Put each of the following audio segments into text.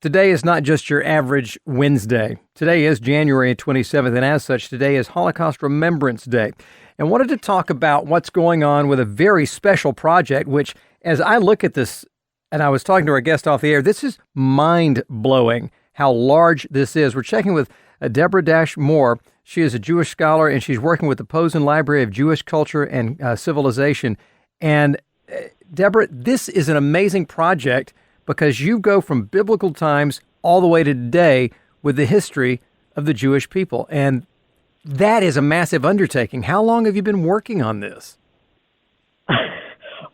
Today is not just your average Wednesday. Today is January 27th, and as such, today is Holocaust Remembrance Day. And wanted to talk about what's going on with a very special project, which, as I look at this, and I was talking to our guest off the air, this is mind-blowing how large this is. We're checking with Deborah Dash Moore. She is a Jewish scholar, and she's working with the Posen Library of Jewish Culture and Civilization. And Deborah, this is an amazing project because you go from biblical times all the way to today with the history of the Jewish people. And that is a massive undertaking. How long have you been working on this?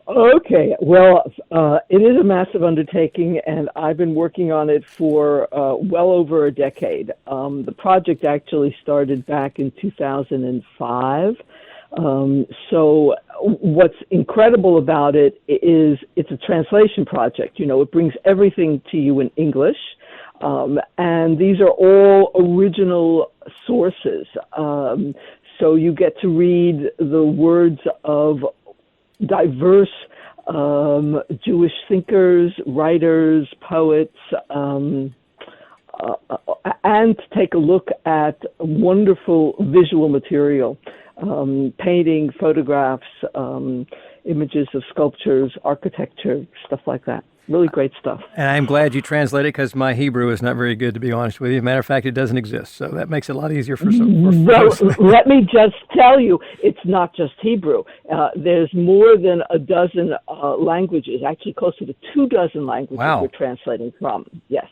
Okay, well, it is a massive undertaking, and I've been working on it for well over a decade. The project actually started back in 2005. So what's incredible about it is it's a translation project. You know, it brings everything to you in English, and these are all original sources. So you get to read the words of diverse Jewish thinkers, writers, poets, and take a look at wonderful visual material. Painting, photographs, images of sculptures, architecture, stuff like that. Really great stuff. And I'm glad you translated because my Hebrew is not very good, to be honest with you. As a matter of fact, it doesn't exist, so that makes it a lot easier for some. Well, let me just tell you, it's not just Hebrew. There's more than a dozen languages, actually closer to 24 languages Wow. we're translating from. Yes.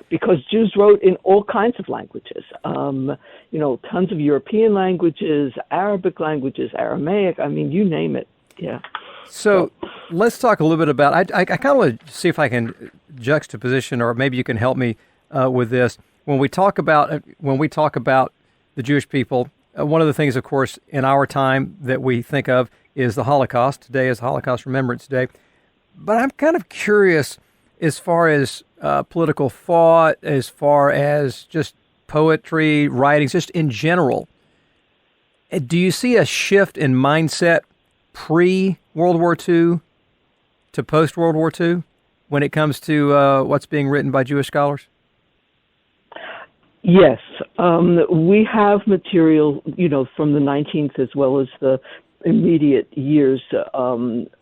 Because Jews wrote in all kinds of languages, tons of European languages, Arabic languages, Aramaic, I mean, you name it, yeah. So let's talk a little bit about, I kind of want to see if I can juxtaposition, or maybe you can help me with this. When we talk about the Jewish people, one of the things, of course, in our time that we think of is the Holocaust. Today is Holocaust Remembrance Day. But I'm kind of curious as far as political thought, as far as just poetry, writings, just in general. Do you see a shift in mindset pre-World War II to post-World War II when it comes to what's being written by Jewish scholars? Yes. We have material, from the 19th as well as the immediate years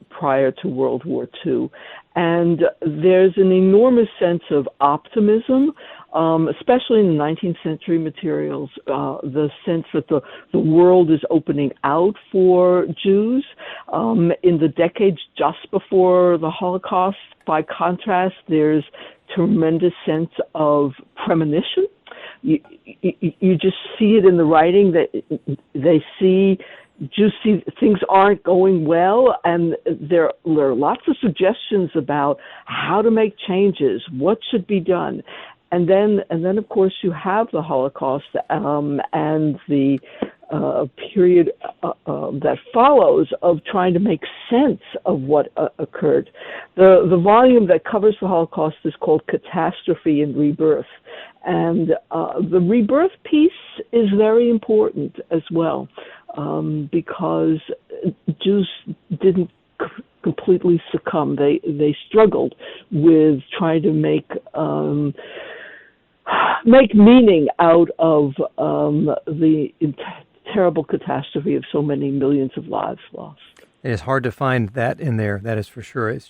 prior to World War II. And there's an enormous sense of optimism, especially in the 19th century materials, the sense that the world is opening out for Jews. In the decades just before the Holocaust, by contrast, there's tremendous sense of premonition. You just see it in the writing that Jews see things aren't going well, and there are lots of suggestions about how to make changes, what should be done. And then of course, you have the Holocaust and the period that follows of trying to make sense of what occurred. The volume that covers the Holocaust is called Catastrophe and Rebirth. And the rebirth piece is very important as well, because Jews didn't completely succumb. They struggled with trying to make meaning out of the terrible catastrophe of so many millions of lives lost. It's hard to find that in there, that is for sure. It's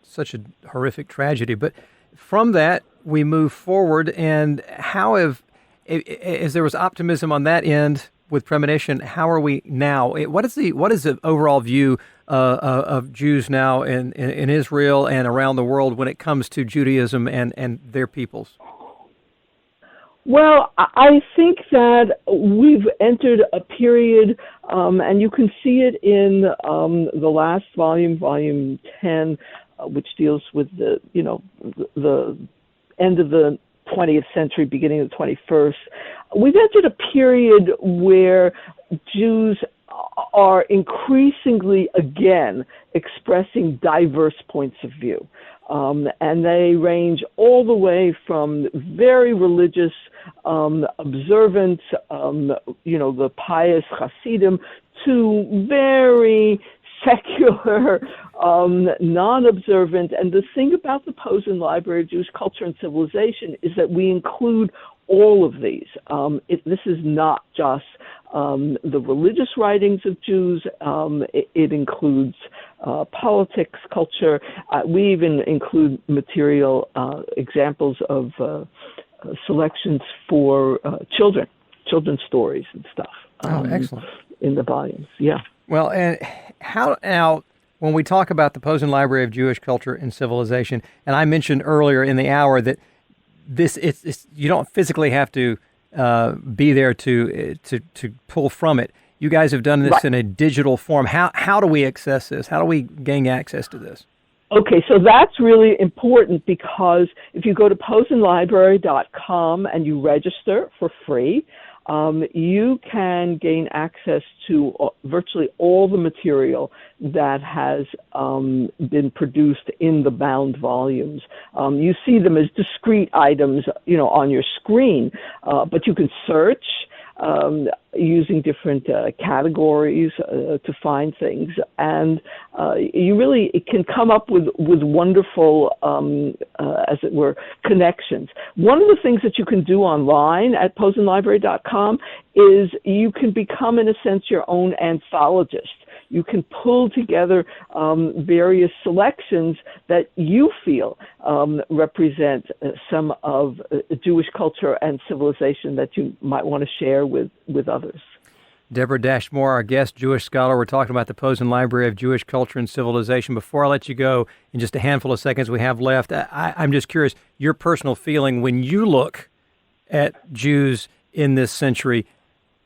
such a horrific tragedy. But from that, we move forward, and as there was optimism on that end with premonition, how are we now? What is the overall view of Jews now in Israel and around the world when it comes to Judaism and their peoples? Well, I think that we've entered a period, and you can see it in the last volume, volume 10, which deals with the end of the 20th century, beginning of the 21st. We've entered a period where Jews are increasingly, again, expressing diverse points of view. And they range all the way from very religious, observant, the pious Hasidim, to very secular, non-observant. And the thing about the Posen Library of Jewish Culture and Civilization is that we include all of these. This is not just the religious writings of Jews. It includes politics, culture. We even include material examples of selections for children's stories and stuff. Excellent. In the volumes, yeah. Well, and how now, when we talk about the Posen Library of Jewish Culture and Civilization, and I mentioned earlier in the hour that it's you don't physically have to be there to pull from it. You guys have done this Right. in a digital form. How do we access this? How do we gain access to this? Okay, so that's really important because if you go to posenlibrary.com and you register for free, you can gain access to virtually all the material that has been produced in the bound volumes. You see them as discrete items, on your screen, but you can search using different categories to find things, and it can come up with wonderful, as it were, connections. One of the things that you can do online at posenlibrary.com is you can become, in a sense, your own anthologist. You can pull together various selections that you feel represent some of Jewish culture and civilization that you might want to share with others. Deborah Dash Moore, our guest, Jewish scholar. We're talking about the Posen Library of Jewish Culture and Civilization. Before I let you go, in just a handful of seconds we have left, I'm just curious, your personal feeling when you look at Jews in this century,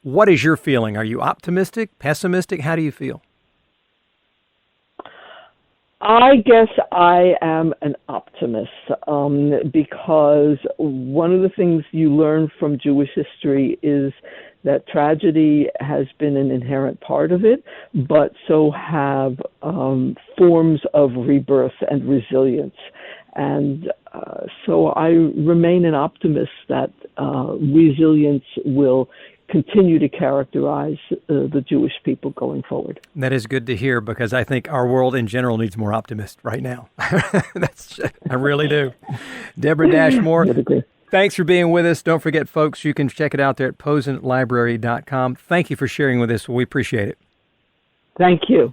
what is your feeling? Are you optimistic, pessimistic? How do you feel? I guess I am an optimist because one of the things you learn from Jewish history is that tragedy has been an inherent part of it, but so have forms of rebirth and resilience. And so I remain an optimist that resilience will continue to characterize the Jewish people going forward. That is good to hear because I think our world in general needs more optimists right now. I really do. Deborah Dash Moore, thanks for being with us. Don't forget, folks, you can check it out there at posenlibrary.com. Thank you for sharing with us. We appreciate it. Thank you.